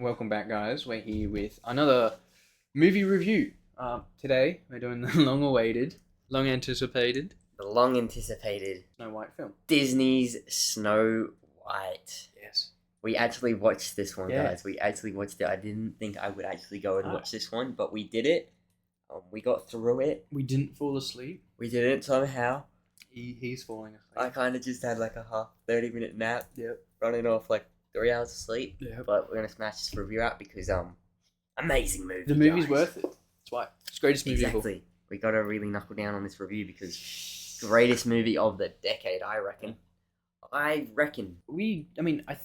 Welcome back, guys. We're here with another movie review. Today, we're doing the long anticipated The long anticipated Snow White film. Disney's Snow White. Yes. We actually watched this one, Yeah. guys. We actually watched it. I didn't think I would actually go and watch this one, but we did it. We got through it. We didn't fall asleep. We did it somehow. He's falling asleep. I kind of just had like a 30-minute nap. Yep. Running off like 3 hours of sleep. Yep. But we're going to smash this review out because, amazing movie. The movie's guys. worth it. That's why. It's the greatest movie ever. Exactly. We got to really knuckle down on this review because greatest movie of the decade, I reckon. I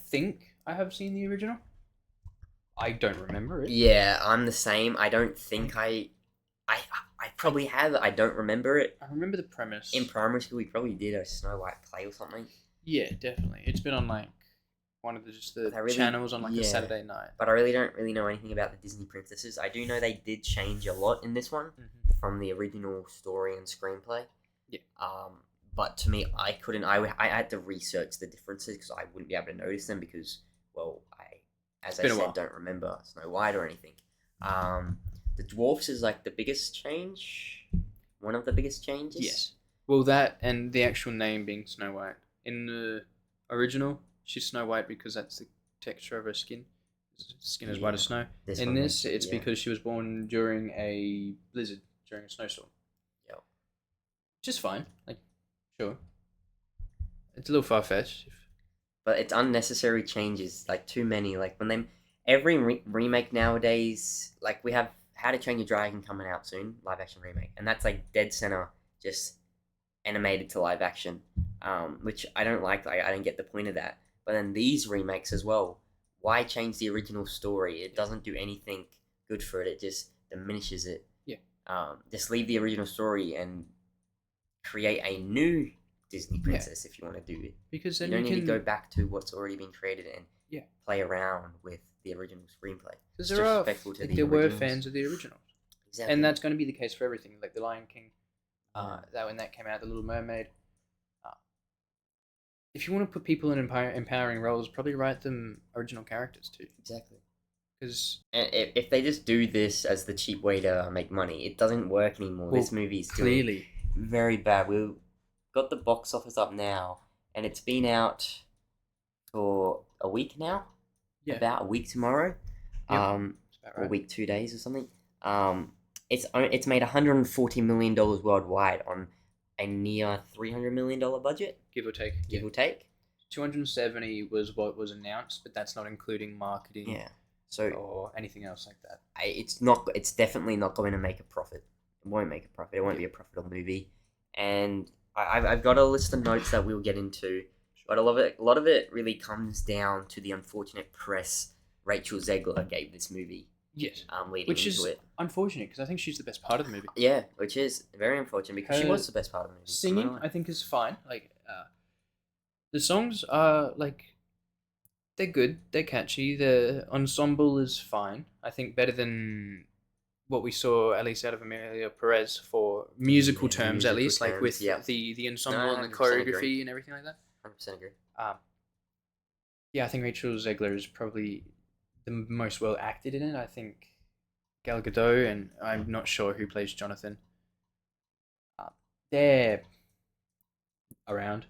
think I have seen the original. I don't remember it. Yeah, I'm the same. I don't think I probably have. I don't remember it. I remember the premise. In primary school, we probably did a Snow White play or something. Yeah, definitely. It's been on like one of the channels on like a Saturday night. But I really don't know anything about the Disney princesses. I do know they did change a lot in this one from the original story and screenplay. Yeah. But to me, I couldn't. I had to research the differences because I wouldn't be able to notice them because, well, I said, don't remember Snow White or anything. The dwarfs is like the biggest change. One of the biggest changes. Yes. Well, that and the actual name being Snow White. In the original, she's Snow White because that's the texture of her skin. Skin is white as snow. In this, it's because she was born during a blizzard, during a snowstorm. Yeah. Which is fine. Like, sure. It's a little far-fetched. But it's unnecessary changes. Like, too many. Like, when every remake nowadays, like, we have How to Train Your Dragon coming out soon, live-action remake. And that's, like, dead center, just animated to live action. Which I don't like. I don't get the point of that. But then these remakes as well. Why change the original story? It doesn't do anything good for it. It just diminishes it. Yeah. Just leave the original story and create a new Disney princess if you want to do it. Because then you don't need to go back to what's already been created and play around with the original screenplay. Because there were fans of the originals. Exactly. And that's going to be the case for everything. Like The Lion King, that when that came out, The Little Mermaid. If you want to put people in empowering roles, probably write them original characters too. Exactly. Because if they just do this as the cheap way to make money, it doesn't work anymore. This movie is clearly very bad. We've got the box office up now, and it's been out for a week now. Yeah. About a week tomorrow. Or a week 2 days or something. It's made $140 million worldwide on a near $300 million budget, give or take. 270 was what was announced, but that's not including marketing. Yeah. Or anything else like that. It's definitely not going to make a profit. It won't make a profit. It won't be a profitable movie. And I've got a list of notes that we'll get into, but a lot of it really comes down to the unfortunate press Rachel Zegler gave this movie. Yes. Which is unfortunate because I think she's the best part of the movie. Yeah, which is very unfortunate because she was the best part of the movie. Singing, I think, is fine. Like, the songs are like, they're good, they're catchy. The ensemble is fine. I think better than what we saw at least out of Amelia Perez for musical terms, at least, like with the ensemble and the choreography and everything like that. 100% agree. Yeah, I think Rachel Zegler is probably the most well acted in it. I think Gal Gadot, and I'm not sure who plays Jonathan. They're around.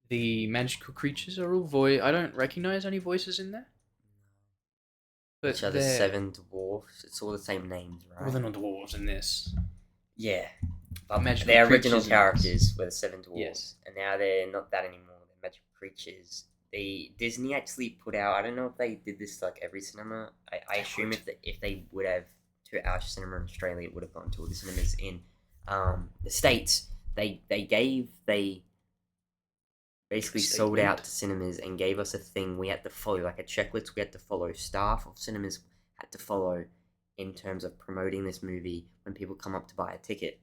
The magical creatures are all I don't recognize any voices in there. But which are the 7 dwarfs? It's all the same names, right? Well, they're not dwarves in this. Yeah. But their original characters were the 7 dwarfs. And now they're not that anymore. They're magical creatures. Disney actually put out, I don't know if they did this like every cinema. I assume if they would have to our cinema in Australia, it would have gone to all the cinemas in the States. They basically sold out to cinemas and gave us a thing we had to follow, like a checklist we had to follow. Staff of cinemas had to follow in terms of promoting this movie when people come up to buy a ticket.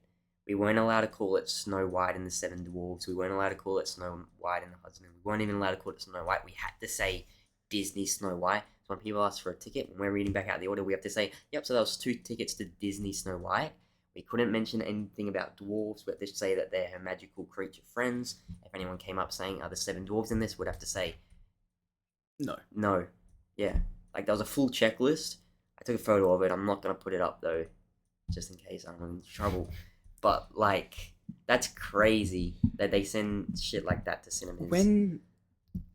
We weren't allowed to call it Snow White and the 7 Dwarfs. We weren't allowed to call it Snow White and the Husband. We weren't even allowed to call it Snow White. We had to say Disney Snow White. So when people ask for a ticket, when we're reading back out the order, we have to say, yep, so there was 2 tickets to Disney Snow White. We couldn't mention anything about dwarves. We had to say that they're her magical creature friends. If anyone came up saying, are the 7 dwarves in this, we'd have to say, no. No. Yeah. Like, there was a full checklist. I took a photo of it. I'm not going to put it up, though, just in case I'm in trouble. But, like, that's crazy that they send shit like that to cinemas.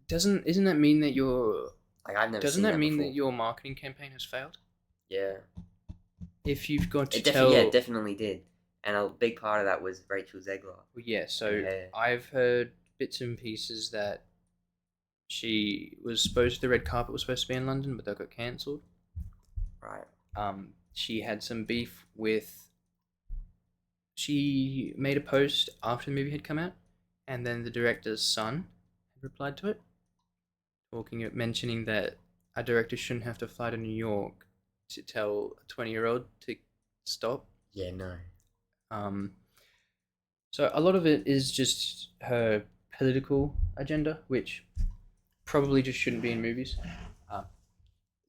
Isn't that mean that your Like, I've never doesn't seen that that mean before. that your marketing campaign has failed? Yeah. If you've got to It definitely did. And a big part of that was Rachel Zegler. Well, yeah, so Yeah. I've heard bits and pieces that the red carpet was supposed to be in London, but that got cancelled. Right. She had some beef with. She made a post after the movie had come out, and then the director's son had replied to it, mentioning that a director shouldn't have to fly to New York to tell a 20-year-old to stop. Yeah, no. So a lot of it is just her political agenda, which probably just shouldn't be in movies.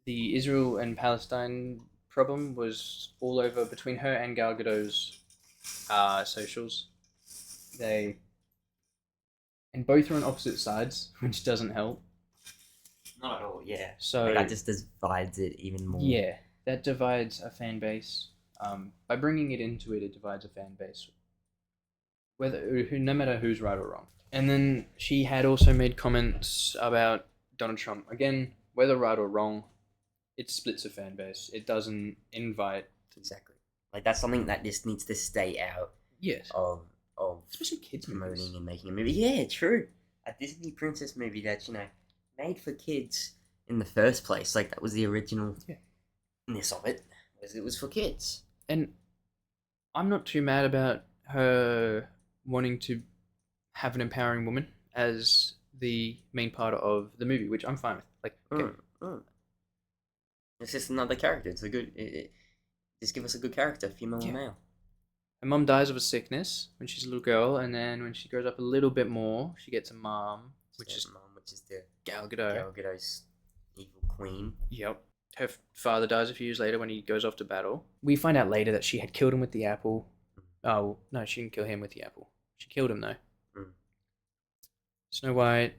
The Israel and Palestine problem was all over between her and Gal Gadot's socials. And both are on opposite sides, which doesn't help. Not at all, yeah. So like, that just divides it even more. Yeah, that divides a fan base. By bringing it into it, it divides a fan base. No matter who's right or wrong. And then she had also made comments about Donald Trump. Again, whether right or wrong, it splits a fan base. It doesn't invite. Exactly. Like, that's something that just needs to stay out. Yes. Of especially kids promoting movies. and making a movie. Yeah, true. A Disney princess movie that's, made for kids in the first place. Like, that was the original ness of it. It was for kids. And I'm not too mad about her wanting to have an empowering woman as the main part of the movie, which I'm fine with. Like, okay. It's just another character. It's a good. Just give us a good character, female or male. Her mom dies of a sickness when she's a little girl, and then when she grows up a little bit more, she gets a mom, which is the Gal Gadot. Gal Gadot's evil queen. Yep. Her father dies a few years later when he goes off to battle. We find out later that she had killed him with the apple. Oh, no, she didn't kill him with the apple. She killed him, though. Snow White,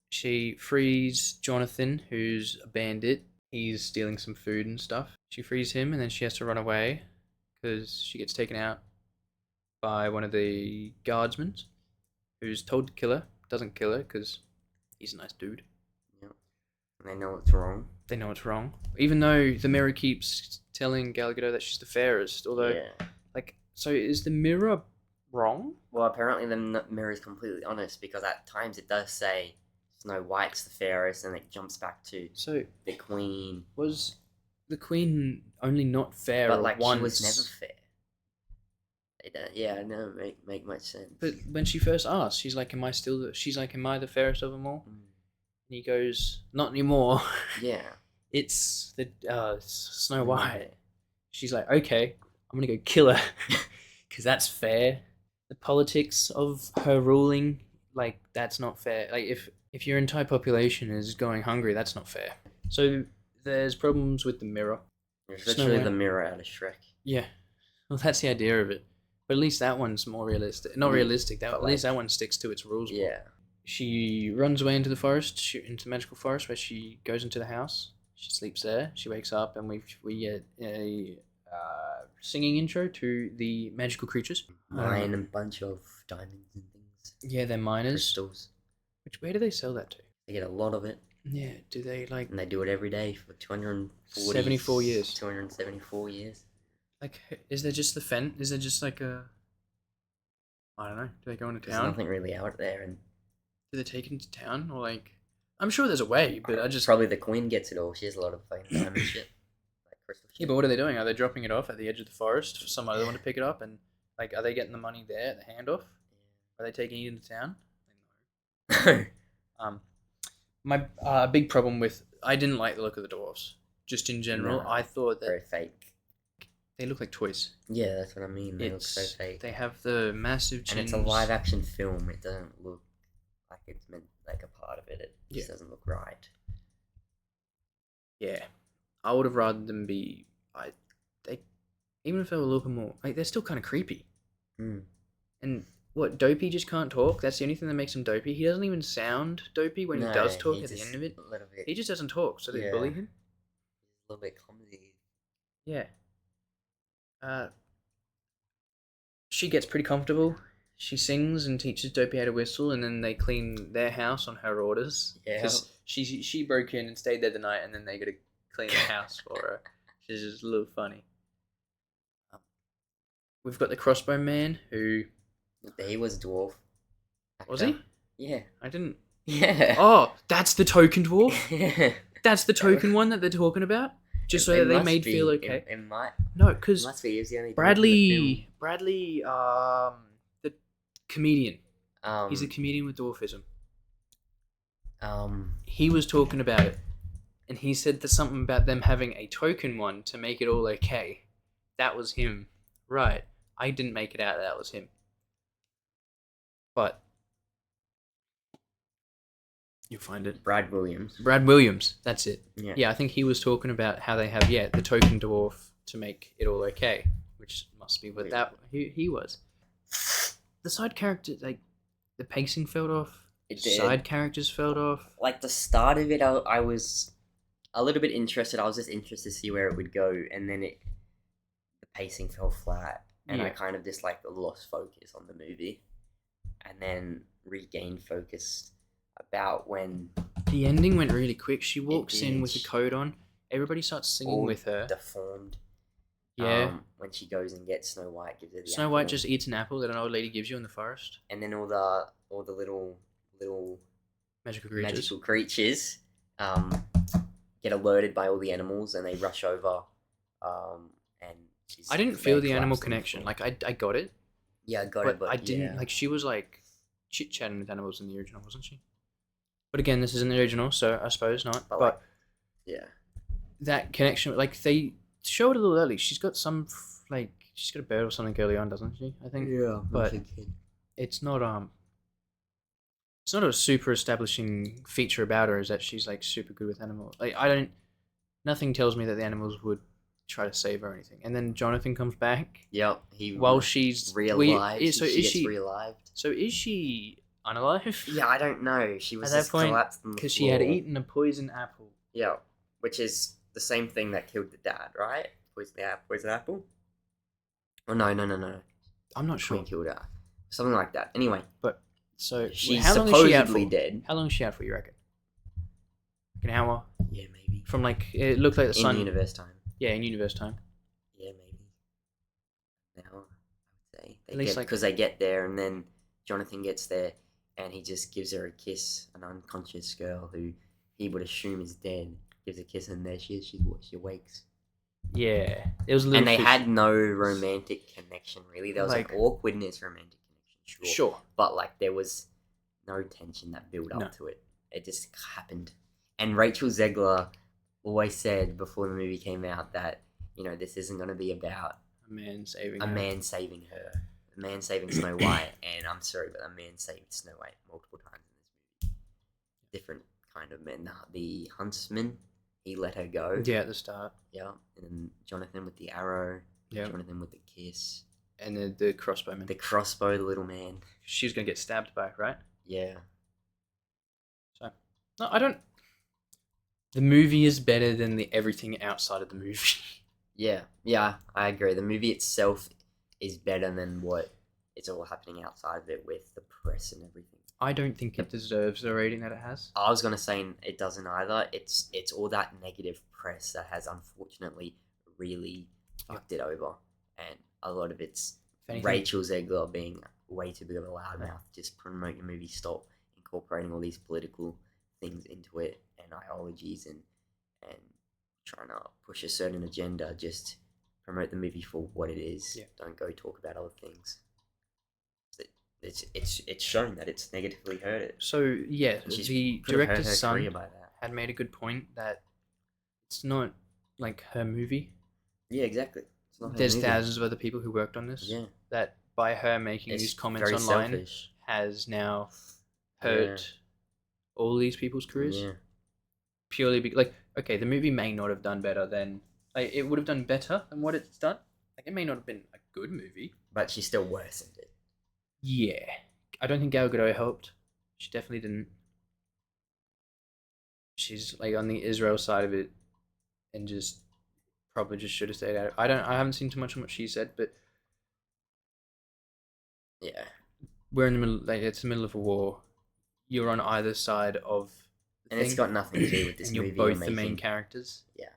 she frees Jonathan, who's a bandit. He's stealing some food and stuff. She frees him, and then she has to run away because she gets taken out by one of the guardsmen who's told to kill her. Doesn't kill her because he's a nice dude. Yep. And they know it's wrong. They know it's wrong. Even though the mirror keeps telling Gal Gadot that she's the fairest. Although, so is the mirror wrong? Well, apparently the mirror is completely honest because at times it does say Snow White's the fairest, and it jumps back to the queen. Was the queen only not fair? But like once? She was never fair. It never make much sense. But when she first asked, she's like, "Am I the fairest of them all?" And he goes, "Not anymore." Yeah. It's the Snow White. She's like, "Okay, I'm gonna go kill her because that's fair." The politics of her ruling, like, that's not fair. Like, if your entire population is going hungry, that's not fair. So there's problems with the mirror. It's literally the mirror out of Shrek. Yeah. Well, that's the idea of it. But at least that one's more realistic. Not realistic. At least that one sticks to its rules. Yeah. She runs away into the forest, into the magical forest, where she goes into the house. She sleeps there. She wakes up, and we get a singing intro to the magical creatures. Mine a bunch of diamonds and things. Yeah, they're miners. Crystals. Where do they sell that to? They get a lot of it. Yeah, do they like? And they do it every day for 74 years. 274 years. Like, is there just Is there just like a? I don't know. Do they go into town? There's nothing really out there, and do they take it into town, or like? I'm sure there's a way, but I just probably the queen gets it all. She has a lot of fucking diamond shit. Like crystal shit. Yeah, but what are they doing? Are they dropping it off at the edge of the forest for some other one to pick it up? And like, are they getting the money there at the handoff? Are they taking it into town? No. My big problem with I didn't like the look of the dwarfs. Just in general, I thought that very fake. They look like toys. Yeah, that's what I mean. They look so fake. They have the massive chins. And it's a live action film. It doesn't look like it's meant like a part of it. It just doesn't look right. Yeah, I would have rather them be. Even if they were a little bit more, like, they're still kind of creepy. And what, Dopey just can't talk? That's the only thing that makes him Dopey. He doesn't even sound Dopey when he does talk at the end of it. He just doesn't talk, so they bully him. little bit clumsy. Yeah. She gets pretty comfortable. She sings and teaches Dopey how to whistle, and then they clean their house on her orders. Yeah. Because she broke in and stayed there the night, and then they got to clean the house for her. She's just a little funny. We've got the Crossbow Man, who He was a dwarf. was he? Yeah. I didn't. Yeah. Oh, that's the token dwarf. Yeah. That's the token one that they're talking about. Just so that they made feel okay. It might. No, because Must be. He was the only Bradley, the comedian. film. He's a comedian with dwarfism. Um. He was talking about it, and he said there's something about them having a token one to make it all okay. That was him, right? I didn't make it out that was him, but you'll find it. Brad Williams. Brad Williams. That's it. Yeah. Yeah, I think he was talking about how they have the token dwarf to make it all okay, which must be what that he was. The side character, like the pacing fell off. It did. Side characters fell off. Like the start of it, I was a little bit interested. I was just interested to see where it would go, and then the pacing fell flat, and I kind of just like lost focus on the movie, and then regained focus about when the ending went really quick. She walks in with the coat on. Everybody starts singing with her. Deformed. Yeah. When she goes and gets Snow White, gives her the Snow apple. White just eats an apple that an old lady gives you in the forest. And then all the little magical creatures get alerted by all the animals, and they rush over. And I didn't feel the animal connection. Like I got it. Yeah, I got it, but I didn't. Like she was like chit chatting with animals in the original, wasn't she? But again, this is in the original, so I suppose not. But yeah, that connection, like they showed it a little early. She's got she's got a bird or something early on, doesn't she? I think. Yeah, but it's not it's not a super establishing feature about her is that she's like super good with animals. Like nothing tells me that the animals would try to save her or anything. And then Jonathan comes back. Yep, while she's realized. So is she realived? So is she unalive? Yeah, I don't know. She was at that point collapsed on the because she had eaten a poison apple. Yeah, which is the same thing that killed the dad, right? Poison apple. Oh no! I'm not sure. Queen killed her. Something like that. Anyway, but so she's how long is she out for? Dead. How long is she out for? You reckon? Like an hour? Yeah, maybe. From like it looked like the sun. In universe time. Yeah, in universe time. Yeah, maybe. Now, I would say because they get there, and then Jonathan gets there, and he just gives her a kiss. An unconscious girl who he would assume is dead gives a kiss, and there she is. She wakes. Yeah, it was. And they had no romantic connection really. There was like awkwardness, romantic connection, sure, but like there was no tension that built up to it. It just happened. And Rachel Zegler always said before the movie came out that this isn't going to be about a man saving her, a man saving Snow White. And I'm sorry, but a man saved Snow White multiple times in this movie. Different kind of men. The huntsman. He let her go. Yeah, at the start. Yeah, and then Jonathan with the arrow. Yeah. Jonathan with the kiss. And the crossbowman. The crossbow, the little man. She's gonna get stabbed back, right? Yeah. So, no, I don't. The movie is better than the everything outside of the movie. Yeah, I agree. The movie itself is better than what is all happening outside of it with the press and everything. I don't think it deserves the rating that it has. I was gonna say it doesn't either. It's all that negative press that has unfortunately really fucked it over, and a lot of it's Rachel Zegler being way too big of a loudmouth, just promoting the movie, stop incorporating all these political things into it and ideologies and trying to push a certain agenda. Just promote the movie for what it is. Yeah. Don't go talk about other things. It's shown that it's negatively hurt it. So yeah, the director's son had made a good point that it's not like her movie. Yeah, exactly. It's not her There's movie. Thousands of other people who worked on this. Yeah. That by her making these comments online has now hurt all these people's careers. Yeah. Purely okay, the movie may not have done better than it would have done better than what it's done. Like it may not have been a good movie, but she still worsened it. Yeah, I don't think Gal Gadot helped. She definitely didn't. She's like on the Israel side of it. and just probably just should have stayed out. I haven't seen too much on what she said, but Yeah. we're in the middle. Like it's the middle of a war. You're on either side of the And it's thing, got nothing to do with this and you're movie you're both the main making. characters. Yeah.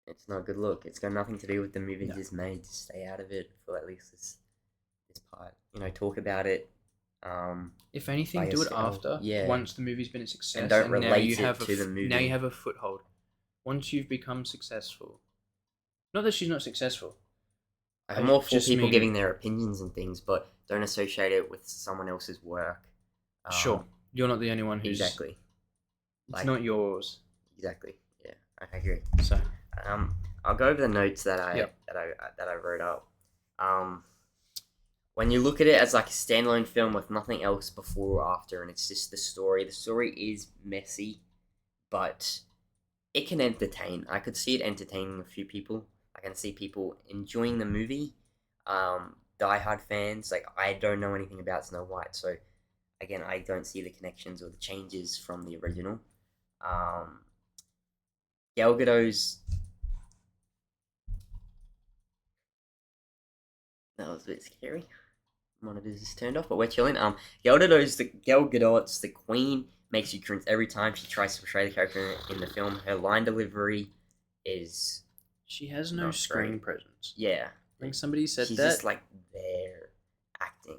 It's not a good look. It's got nothing to do with the movie No. just made. Just stay out of it for at least this part. Talk about it. If anything, by do it yourself. after. Yeah. Once the movie's been a success, And don't now relate you it have to the movie. now you have a foothold. Once you've become successful, not that she's not successful. I'm more for just people mean- giving their opinions and things, but don't associate it with someone else's work. Sure, you're not the only one who's Exactly. It's not yours. Exactly. Yeah, I agree. So I'll go over the notes that I Yep. that I wrote up. When you look at it as like a standalone film with nothing else before or after, and it's just the story. The story is messy, but it can entertain. I could see it entertaining a few people. I can see people enjoying the movie. Die-hard fans, like I don't know anything about Snow White, so again, I don't see the connections or the changes from the original. Gal Gadot's that was a bit scary. Monitors just turned off, but we're chilling. Gal Gadot's the queen makes you cringe every time she tries to portray the character in the film. Her line delivery is she has no not screen great. presence. Yeah, I think somebody said she's that. just like there acting.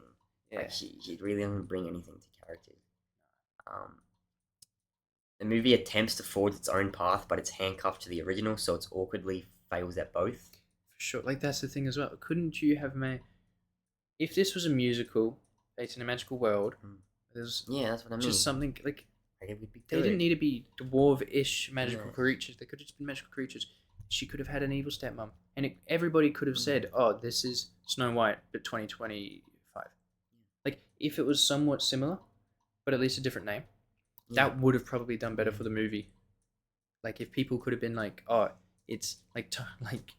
Yeah. Like she really doesn't bring anything to character. The movie attempts to forge its own path, but it's handcuffed to the original, so it awkwardly fails at both. For sure. Like that's the thing as well. Couldn't you have made if this was a musical based in a magical world? There's Yeah, that's what I mean. just something like Like, it would be they good. didn't need to be dwarf-ish magical Yeah. creatures. They could have just been magical creatures. She could have had an evil stepmom, and everybody could have said, "Oh, this is Snow White, but 2025." Like if it was somewhat similar, but at least a different name, that would have probably done better for the movie. Like if people could have been like, "Oh, it's like like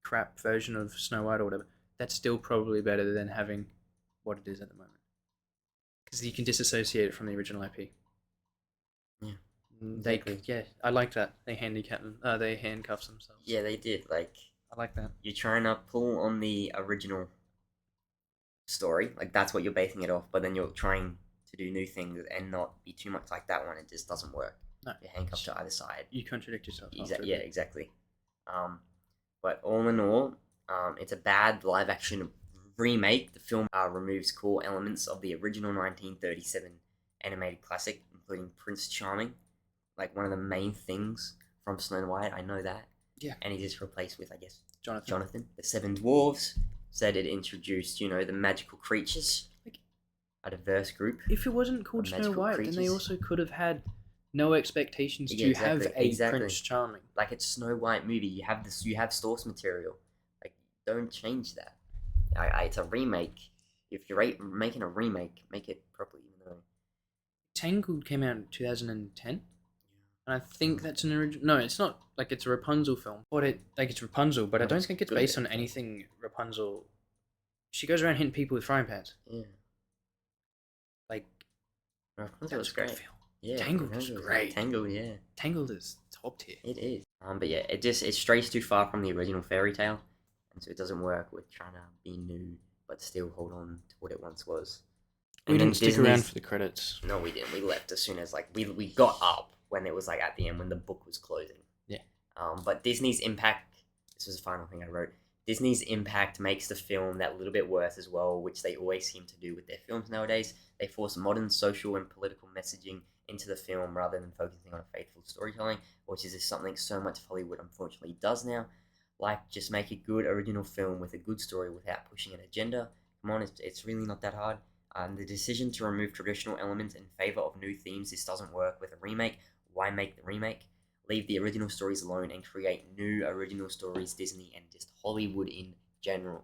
crap version of Snow White or whatever," that's still probably better than having what it is at the moment, because you can disassociate it from the original IP. Yeah. They Exactly. yeah, I like that. They they handcuff themselves. Yeah, they did. Like I like that. you're trying to pull on the original story, like that's what you're basing it off, but then you're trying to do new things and not be too much like that one. It just doesn't work. No, you're handcuffed to either side. You contradict yourself. Yeah, exactly. But all in all, it's a bad live action remake. The film removes core elements of the original 1937 animated classic, including Prince Charming, like one of the main things from Snow White. I know that. Yeah. And he's just replaced with, I guess, Jonathan. The Seven Dwarfs. Said it introduced, the magical creatures, Like, a diverse group. If it wasn't called Snow White, then they also could have had no expectations to have a Prince Charming. Like it's Snow White movie. You have source material. Like don't change that. It's a remake. If you're making a remake, make it properly. Even though Tangled came out in 2010, and I think that's an original. No, it's not. Like it's a Rapunzel film, but it's Rapunzel, but I don't think it's based on anything Rapunzel. She goes around hitting people with frying pans. Yeah. Like Rapunzel was great. Film. Yeah, Tangled was great. Tangled, yeah. Tangled is top tier. It is. But yeah, it strays too far from the original fairy tale, and so it doesn't work with trying to be new but still hold on to what it once was. We didn't stick around for the credits. No, we didn't. We left as soon as we got up when it was like at the end when the book was closing. Yeah. But Disney's impact. This was the final thing I wrote. Disney's impact makes the film that little bit worse as well, which they always seem to do with their films nowadays. They force modern social and political messaging into the film rather than focusing on a faithful storytelling, which is just something so much Hollywood unfortunately does now. Like, just make a good original film with a good story without pushing an agenda. Come on, it's really not that hard. The decision to remove traditional elements in favor of new themes, this doesn't work with a remake. Why make the remake? Leave the original stories alone and create new original stories, Disney, and just Hollywood in general.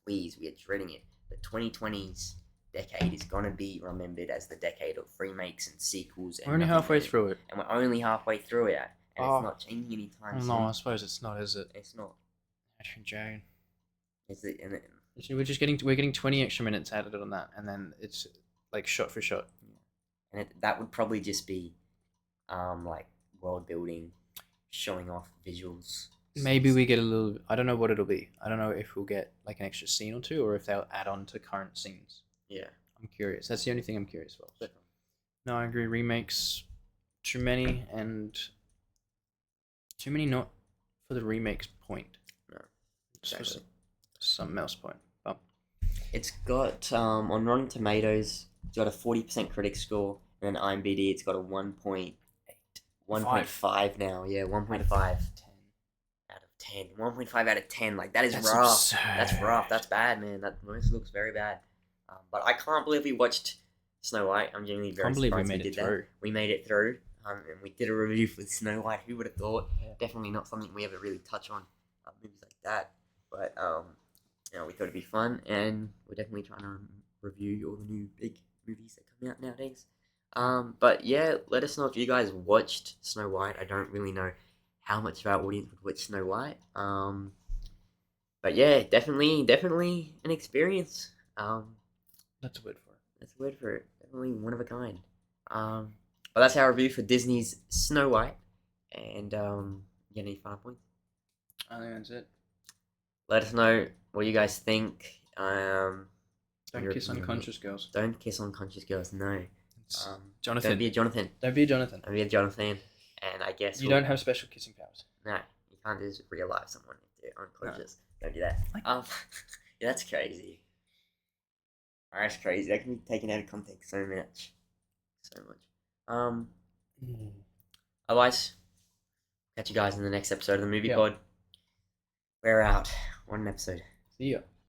Please, we are dreading it. The 2020s decade is going to be remembered as the decade of remakes and sequels. And we're only halfway through it. And we're only halfway through it. And it's not changing anytime soon. No, I suppose it's not, is it? It's not. Actually, Jane. Is it? And we're getting 20 extra minutes added on that, and then it's like shot for shot. Yeah. And that would probably just be, like world building. showing off visuals. Maybe we get a little. I don't know what it'll be. I don't know if we'll get like an extra scene or two, or if they'll add on to current scenes. Yeah. I'm curious. That's the only thing I'm curious for. But no, I agree. Remakes, too many, and too many not for the remakes point. No, Just for exactly. something else point. But It's got on Rotten Tomatoes, it's got a 40% critic score, and then IMDb, it's got a 1.5 now. Yeah, 1.5 out of 10. 1.5 out of 10. Like, that is That's rough. absurd. That's rough. That's bad, man. That looks very bad. But I can't believe we watched Snow White. I'm genuinely very Can't believe we surprised made we it did that. through. We made it through, and we did a review for Snow White. Who would have thought? Yeah. Definitely not something we ever really touch on, movies like that. But we thought it'd be fun, and we're definitely trying to review all the new big movies that come out nowadays. But yeah, let us know if you guys watched Snow White. I don't really know how much of our audience would watch Snow White. But yeah, definitely an experience. That's a word for it. That's a word for it. Definitely one of a kind. Well, that's our review for Disney's Snow White. And you get any final points? I think that's it. Let us know what you guys think. Don't kiss unconscious girls. Don't kiss unconscious girls. No. Jonathan. Don't be a Jonathan. Don't be a Jonathan. Don't be a Jonathan. And I guess You don't have special kissing powers. No, you can't just real life someone if they're unconscious. No. Don't do that. Yeah, that's crazy. That's crazy. That can be taken out of context so much. Otherwise, catch you guys in the next episode of the Movie Pod. We're out. One episode. See ya.